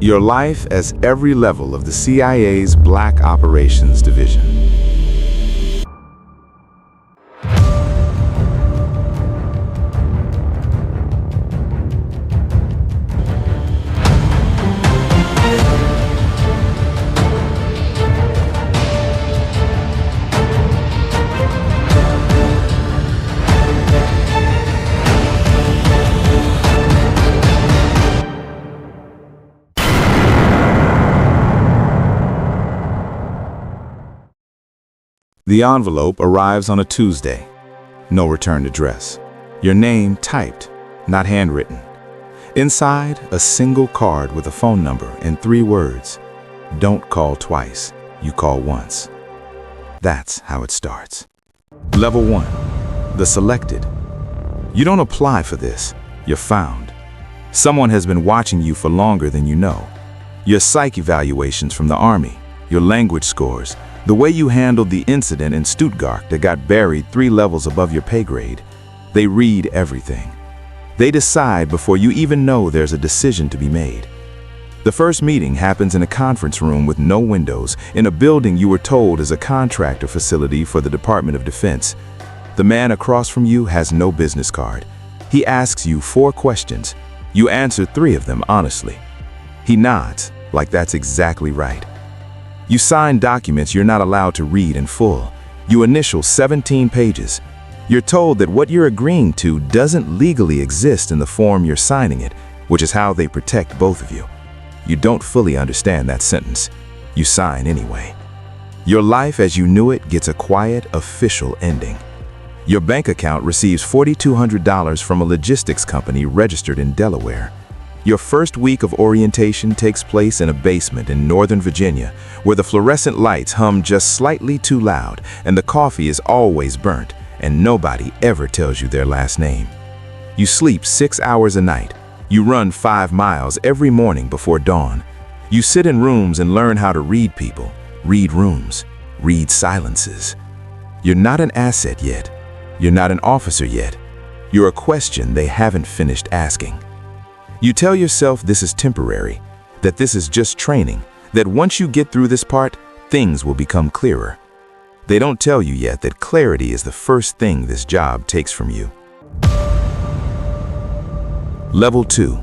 Your life as every level of the CIA's Black Operations Division. The envelope arrives on a Tuesday. No return address. Your name typed, not handwritten. Inside, a single card with a phone number and 3 words. Don't call twice, you call once. That's how it starts. Level 1, the selected. You don't apply for this, you're found. Someone has been watching you for longer than you know. Your psych evaluations from the Army, your language scores, the way you handled the incident in Stuttgart that got buried 3 levels above your pay grade. They read everything. They decide before you even know there's a decision to be made. The first meeting happens in a conference room with no windows, in a building you were told is a contractor facility for the Department of Defense. The man across from you has no business card. He asks you 4 questions. You answer 3 of them honestly. He nods, like that's exactly right. You sign documents you're not allowed to read in full. You initial 17 pages. You're told that what you're agreeing to doesn't legally exist in the form you're signing it, which is how they protect both of you. You don't fully understand that sentence. You sign anyway. Your life as you knew it gets a quiet, official ending. Your bank account receives $4,200 from a logistics company registered in Delaware. Your first week of orientation takes place in a basement in Northern Virginia, where the fluorescent lights hum just slightly too loud and the coffee is always burnt, and nobody ever tells you their last name. You sleep 6 hours a night. You run 5 miles every morning before dawn. You sit in rooms and learn how to read people, read rooms, read silences. You're not an asset yet. You're not an officer yet. You're a question they haven't finished asking. You tell yourself this is temporary, that this is just training, that once you get through this part, things will become clearer. They don't tell you yet that clarity is the first thing this job takes from you. Level 2,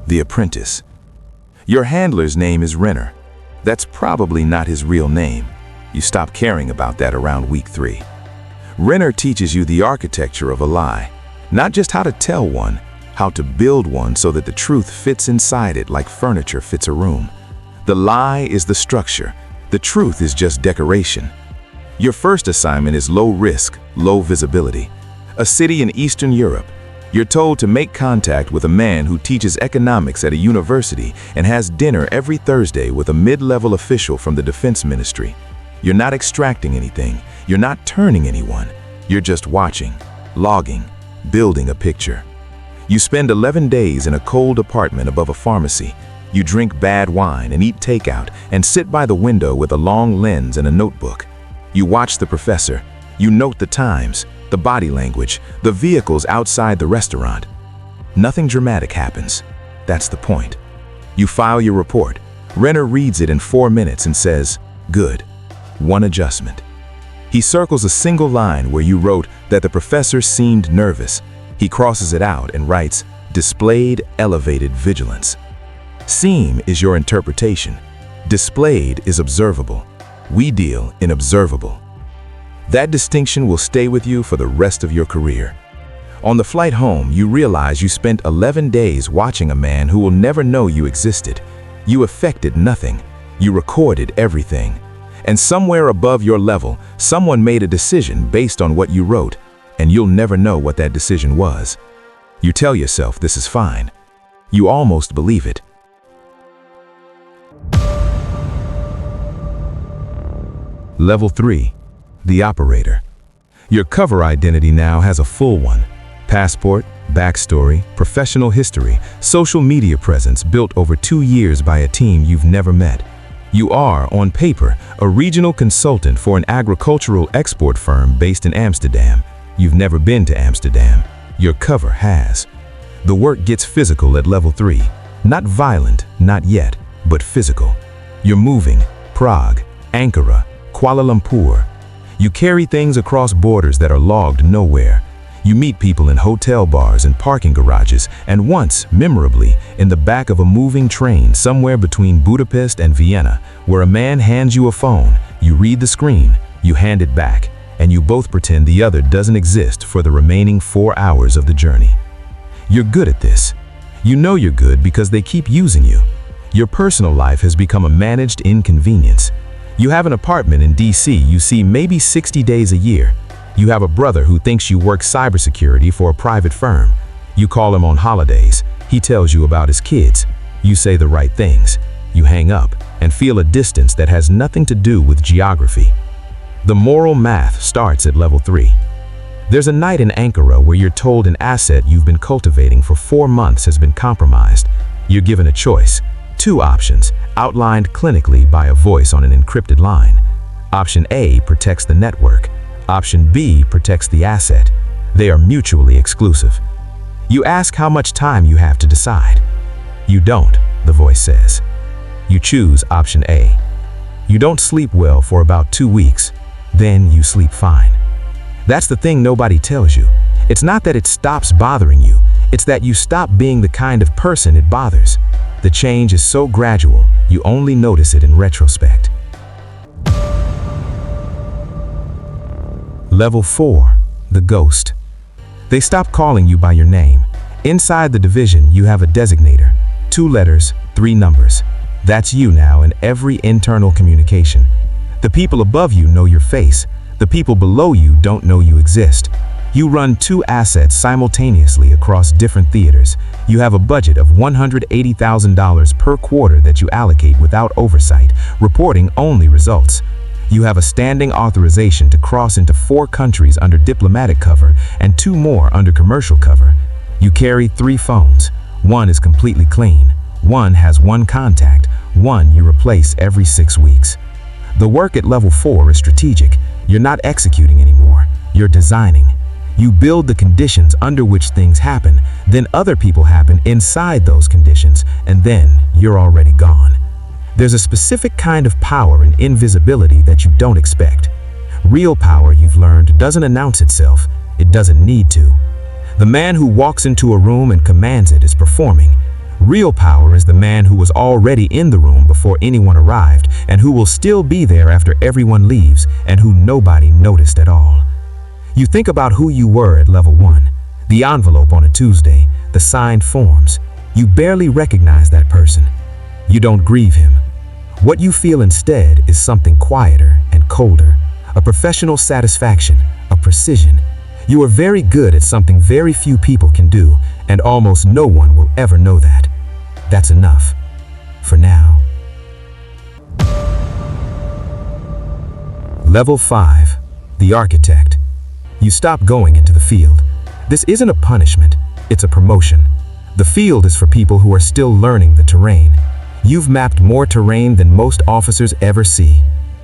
the apprentice. Your handler's name is Renner. That's probably not his real name. You stop caring about that around week 3. Renner teaches you the architecture of a lie, not just how to tell one, how to build one so that the truth fits inside it like furniture fits a room. The lie is the structure. The truth is just decoration. Your first assignment is low risk, low visibility. A city in Eastern Europe. You're told to make contact with a man who teaches economics at a university and has dinner every Thursday with a mid-level official from the Defense Ministry. You're not extracting anything. You're not turning anyone. You're just watching, logging, building a picture. You spend 11 days in a cold apartment above a pharmacy. You drink bad wine and eat takeout and sit by the window with a long lens and a notebook. You watch the professor. You note the times, the body language, the vehicles outside the restaurant. Nothing dramatic happens. That's the point. You file your report. Renner reads it in 4 minutes and says, "Good. 1 adjustment." He circles a single line where you wrote that the professor seemed nervous. He crosses it out and writes, "Displayed elevated vigilance." Seem is your interpretation. Displayed is observable. We deal in observable. That distinction will stay with you for the rest of your career. On the flight home, you realize you spent 11 days watching a man who will never know you existed. You affected nothing. You recorded everything. And somewhere above your level, someone made a decision based on what you wrote, and you'll never know what that decision was. You tell yourself this is fine. You almost believe it. Level 3, the operator. Your cover identity now has a full one. Passport, backstory, professional history, social media presence built over 2 years by a team you've never met. You are, on paper, a regional consultant for an agricultural export firm based in Amsterdam. You've never been to Amsterdam. Your cover has. The work gets physical at level 3. Not violent, not yet, but physical. You're moving: Prague, Ankara, Kuala Lumpur. You carry things across borders that are logged nowhere. You meet people in hotel bars and parking garages, and once, memorably, in the back of a moving train somewhere between Budapest and Vienna, where a man hands you a phone, you read the screen, you hand it back, and you both pretend the other doesn't exist for the remaining 4 hours of the journey. You're good at this. You know you're good because they keep using you. Your personal life has become a managed inconvenience. You have an apartment in DC you see maybe 60 days a year. You have a brother who thinks you work cybersecurity for a private firm. You call him on holidays. He tells you about his kids. You say the right things. You hang up and feel a distance that has nothing to do with geography. The moral math starts at level 3. There's a night in Ankara where you're told an asset you've been cultivating for 4 months has been compromised. You're given a choice. 2 options, outlined clinically by a voice on an encrypted line. Option A protects the network. Option B protects the asset. They are mutually exclusive. You ask how much time you have to decide. You don't, the voice says. You choose option A. You don't sleep well for about 2 weeks. Then you sleep fine. That's the thing nobody tells you. It's not that it stops bothering you. It's that you stop being the kind of person it bothers. The change is so gradual, you only notice it in retrospect. Level 4, the ghost. They stop calling you by your name. Inside the division, you have a designator. 2 letters, 3 numbers. That's you now in every internal communication. The people above you know your face. The people below you don't know you exist. You run 2 assets simultaneously across different theaters. You have a budget of $180,000 per quarter that you allocate without oversight, reporting only results. You have a standing authorization to cross into 4 countries under diplomatic cover and 2 more under commercial cover. You carry 3 phones. 1 is completely clean. 1 has 1 contact. 1 you replace every 6 weeks. The work at level 4 is strategic. You're not executing anymore. You're designing. You build the conditions under which things happen, then other people happen inside those conditions, and then you're already gone. There's a specific kind of power in invisibility that you don't expect. Real power, you've learned, doesn't announce itself. It doesn't need to. The man who walks into a room and commands it is performing. Real power is the man who was already in the room before anyone arrived, and who will still be there after everyone leaves, and who nobody noticed at all. You think about who you were at level 1. The envelope on a Tuesday, the signed forms. You barely recognize that person. You don't grieve him. What you feel instead is something quieter and colder, a professional satisfaction, a precision. You are very good at something very few people can do, and almost no one will ever know that. That's enough. For now. Level 5. The architect. You stop going into the field. This isn't a punishment, it's a promotion. The field is for people who are still learning the terrain. You've mapped more terrain than most officers ever see.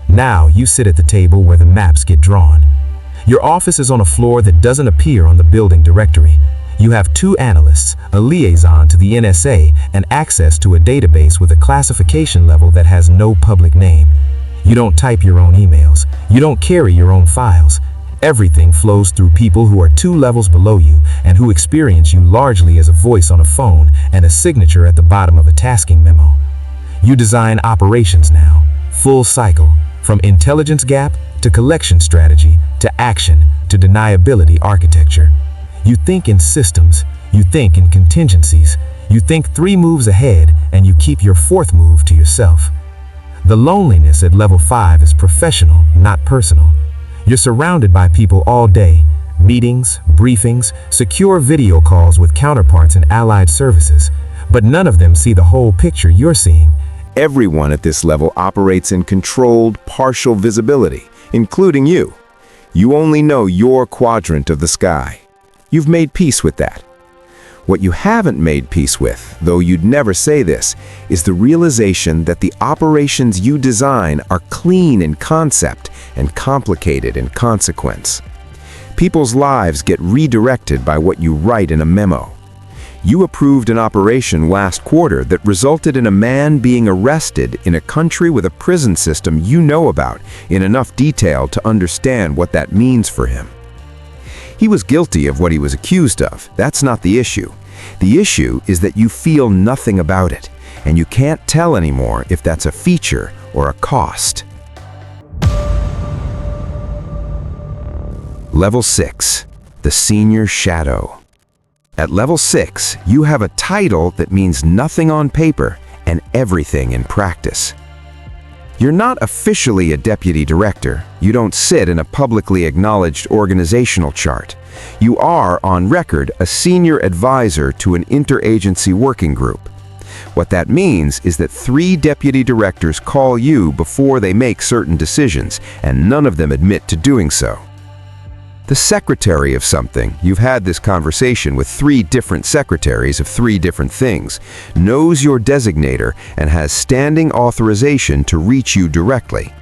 Now you sit at the table where the maps get drawn. Your office is on a floor that doesn't appear on the building directory. You have 2 analysts, a liaison to the NSA, and access to a database with a classification level that has no public name. You don't type your own emails. You don't carry your own files. Everything flows through people who are 2 levels below you and who experience you largely as a voice on a phone and a signature at the bottom of a tasking memo. You design operations now, full cycle, from intelligence gap to collection strategy to action to deniability architecture. You think in systems, you think in contingencies, you think 3 moves ahead, and you keep your 4th move to yourself. The loneliness at level 5 is professional, not personal. You're surrounded by people all day, meetings, briefings, secure video calls with counterparts in allied services, but none of them see the whole picture you're seeing. Everyone at this level operates in controlled, partial visibility, including you. You only know your quadrant of the sky. You've made peace with that. What you haven't made peace with, though you'd never say this, is the realization that the operations you design are clean in concept and complicated in consequence. People's lives get redirected by what you write in a memo. You approved an operation last quarter that resulted in a man being arrested in a country with a prison system you know about in enough detail to understand what that means for him. He was guilty of what he was accused of. That's not the issue. The issue is that you feel nothing about it, and you can't tell anymore if that's a feature or a cost. Level 6, the Senior Shadow. At level 6, you have a title that means nothing on paper and everything in practice. You're not officially a deputy director. You don't sit in a publicly acknowledged organizational chart. You are, on record, a senior advisor to an interagency working group. What that means is that 3 deputy directors call you before they make certain decisions, and none of them admit to doing so. The secretary of something, you've had this conversation with 3 different secretaries of 3 different things, knows your designator and has standing authorization to reach you directly.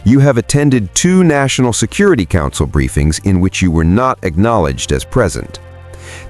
You have attended 2 National Security Council briefings in which you were not acknowledged as present.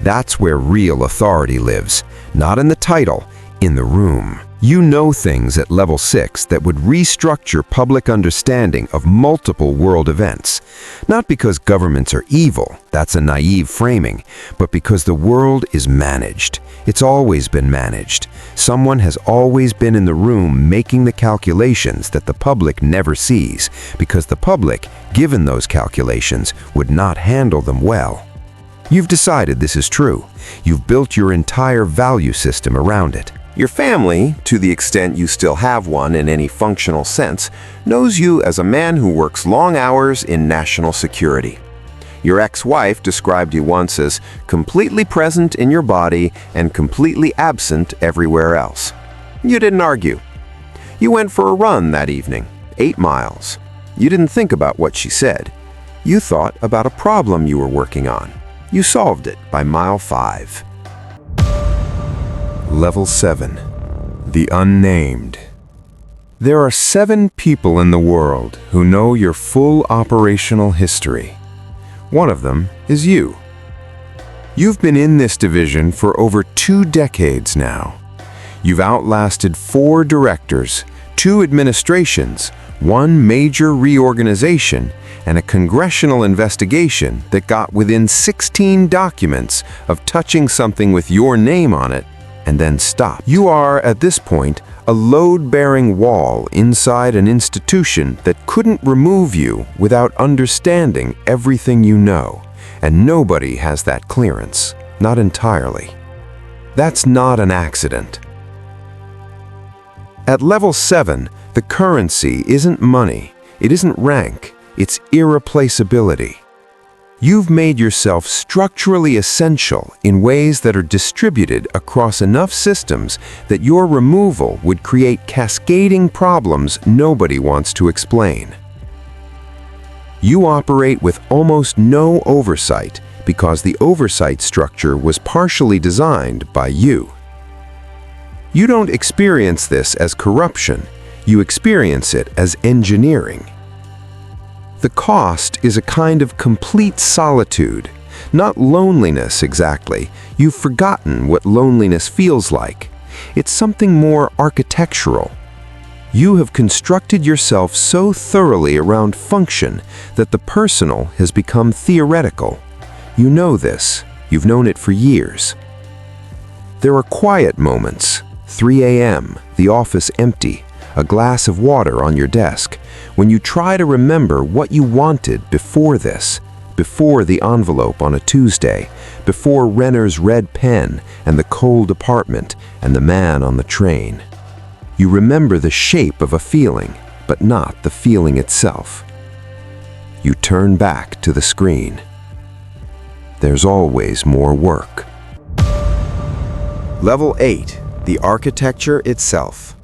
That's where real authority lives, not in the title, in the room. You know things at level 6 that would restructure public understanding of multiple world events. Not because governments are evil, that's a naive framing, but because the world is managed. It's always been managed. Someone has always been in the room making the calculations that the public never sees, because the public, given those calculations, would not handle them well. You've decided this is true. You've built your entire value system around it. Your family, to the extent you still have one in any functional sense, knows you as a man who works long hours in national security. Your ex-wife described you once as completely present in your body and completely absent everywhere else. You didn't argue. You went for a run that evening, 8 miles. You didn't think about what she said. You thought about a problem you were working on. You solved it by mile 5. Level 7, the Unnamed. There are 7 people in the world who know your full operational history. One of them is you. You've been in this division for over 2 decades now. You've outlasted 4 directors, 2 administrations, 1 major reorganization, and a congressional investigation that got within 16 documents of touching something with your name on it and then stop. You are, at this point, a load-bearing wall inside an institution that couldn't remove you without understanding everything you know, and nobody has that clearance, not entirely. That's not an accident. At level 7, the currency isn't money, it isn't rank, it's irreplaceability. You've made yourself structurally essential in ways that are distributed across enough systems that your removal would create cascading problems nobody wants to explain. You operate with almost no oversight because the oversight structure was partially designed by you. You don't experience this as corruption, you experience it as engineering. The cost is a kind of complete solitude, not loneliness exactly. You've forgotten what loneliness feels like. It's something more architectural. You have constructed yourself so thoroughly around function that the personal has become theoretical. You know this. You've known it for years. There are quiet moments, 3 a.m., the office empty, a glass of water on your desk, when you try to remember what you wanted before this, before the envelope on a Tuesday, before Renner's red pen and the cold apartment and the man on the train. You remember the shape of a feeling, but not the feeling itself. You turn back to the screen. There's always more work. Level 8, the architecture itself.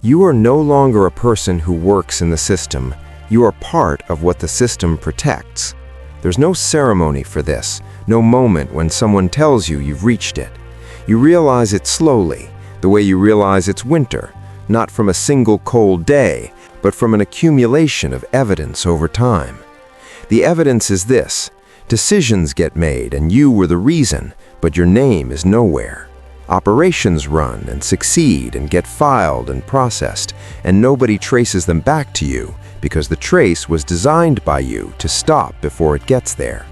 You are no longer a person who works in the system. You are part of what the system protects. There's no ceremony for this, no moment when someone tells you you've reached it. You realize it slowly, the way you realize it's winter, not from a single cold day, but from an accumulation of evidence over time. The evidence is this: decisions get made and you were the reason, but your name is nowhere. Operations run and succeed and get filed and processed, and nobody traces them back to you because the trace was designed by you to stop before it gets there.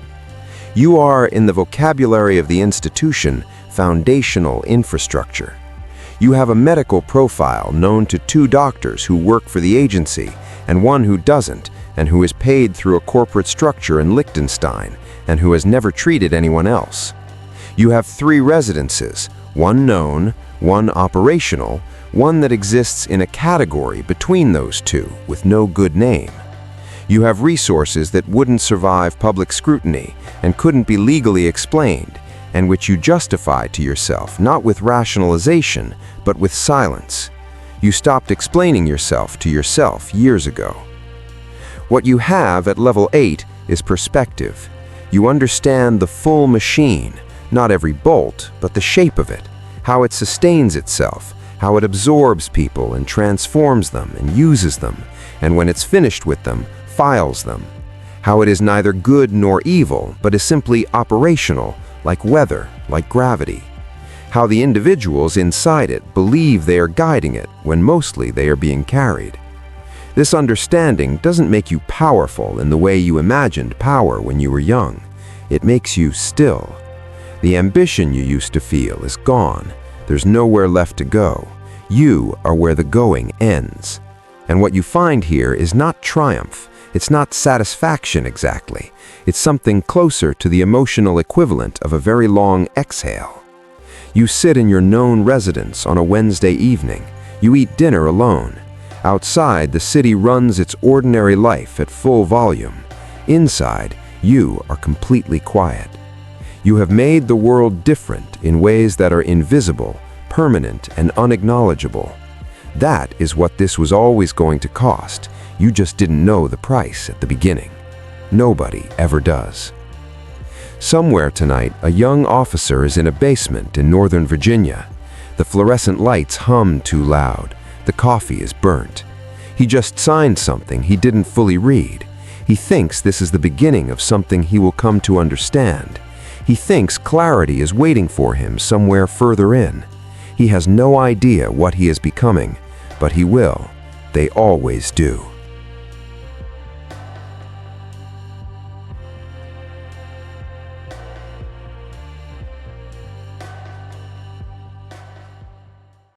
You are, in the vocabulary of the institution, foundational infrastructure. You have a medical profile known to 2 doctors who work for the agency and one who doesn't, and who is paid through a corporate structure in Liechtenstein and who has never treated anyone else. You have 3 residences, one known, one operational, one that exists in a category between those 2 with no good name. You have resources that wouldn't survive public scrutiny and couldn't be legally explained, and which you justify to yourself not with rationalization, but with silence. You stopped explaining yourself to yourself years ago. What you have at level 8 is perspective. You understand the full machine, not every bolt, but the shape of it, how it sustains itself, how it absorbs people and transforms them and uses them, and when it's finished with them, files them. How it is neither good nor evil, but is simply operational, like weather, like gravity. How the individuals inside it believe they are guiding it when mostly they are being carried. This understanding doesn't make you powerful in the way you imagined power when you were young. It makes you still. The ambition you used to feel is gone. There's nowhere left to go. You are where the going ends. And what you find here is not triumph. It's not satisfaction exactly. It's something closer to the emotional equivalent of a very long exhale. You sit in your known residence on a Wednesday evening. You eat dinner alone. Outside, the city runs its ordinary life at full volume. Inside, you are completely quiet. You have made the world different in ways that are invisible, permanent, and unacknowledgeable. That is what this was always going to cost. You just didn't know the price at the beginning. Nobody ever does. Somewhere tonight, a young officer is in a basement in Northern Virginia. The fluorescent lights hum too loud. The coffee is burnt. He just signed something he didn't fully read. He thinks this is the beginning of something he will come to understand. He thinks clarity is waiting for him somewhere further in. He has no idea what he is becoming, but he will. They always do.